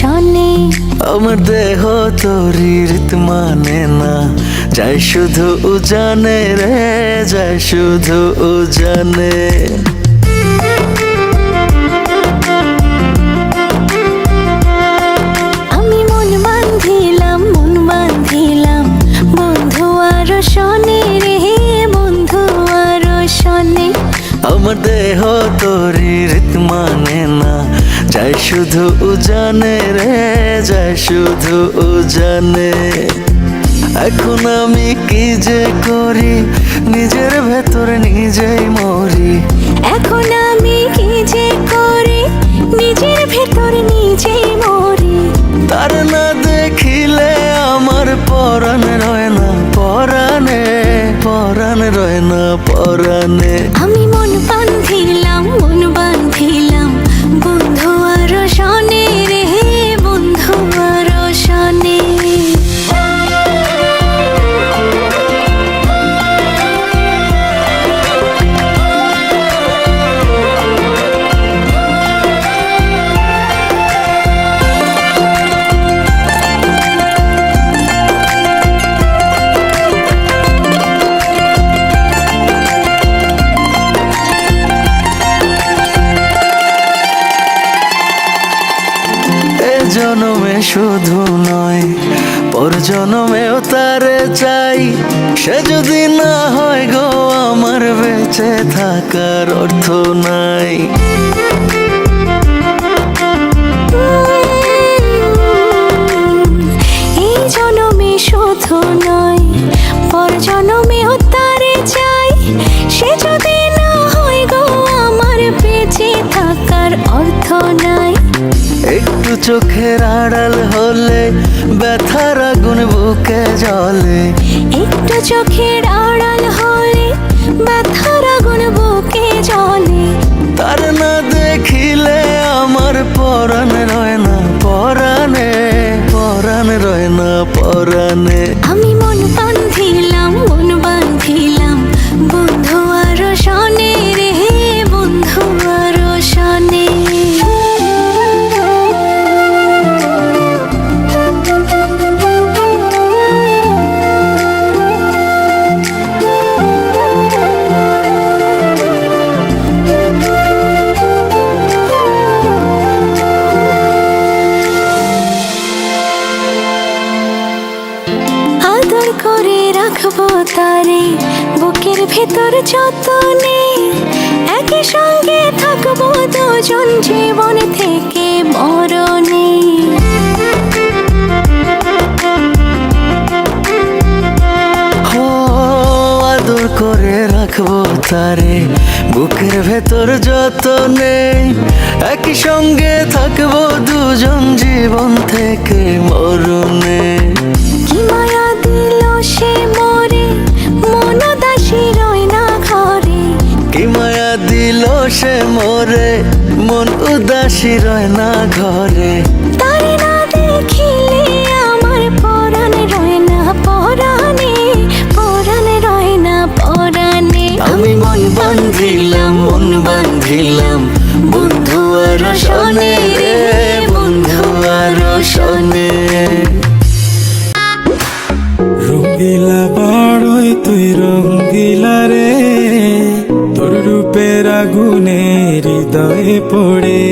শনে। আমার দেহ তরির মানে না, যাই শুধু জানে রে, যাই শুধু জানে। আমি মন বান্ধিলাম বন্ধু আর শনে রে, বন্ধু আর শনে। আমার দেহ তরির মানে না, যাই শুধু জানে রে, যাই শুধু জানে। এখন আমি কি যে করি, নিজের ভেতর নিজেই মরি। এখন আমি কি যে করি, নিজের ভেতর নিজেই মরি। তার না দেখিলে আমার পরাণ রয় না পরাণে, পরাণ রয় না পরাণে। আমি মন বান্ধিলাম বন্ধু আর শনে রে, বন্ধু আর শনে। জনমে শুধু নয়, পর জনমেও তারে চাই। সে যদি না হয় গো আমার বেঁচে থাকার অর্থ নাই। এই জনমে শুধু নয়, পর জনমেও তারে চাই। সে যদি না হয় গো আমার বেঁচে থাকার অর্থ নাই। একটু চোখের আড়াল হলে ব্যথার আগুন বুকে জ্বলে। একটু চোখের আড়াল হলে ব্যথার আগুন বুকে জ্বলে। তার না দেখিলে আমার পরাণ রয় না পরাণে, পরাণ রয় না পরাণে। আমি মন বান্ধিলাম বন্ধু আর শনে রে, বন্ধু আর শনে। আদর করে রাখবো তারে বুকের ভেতর যতনে। একই সঙ্গে থাকবো দুজন জীবন থেকে মরণে। আদর করে রাখবো তারে বুকের ভেতর যতনে। একই সঙ্গে থাকবো দুজন জীবন থেকে মরণে। কি মায়া দিল সে মোরে, মন উদাসী রয় না ঘরে। কি মায়া দিল সে মোরে, মন উদাসী রয় না ঘরে। তারে না দেখিলে আমার পরাণ রয় না পরাণে, পরাণ রয় না পরাণে। আমি মন বান্ধিলাম বন্ধু আর শনে রে, বন্ধু আর শনে। রঙ্গিলা বড়ই তুই রঙ্গিলা রে, তোর রূপের আগুনে হৃদয়ে পড়ে।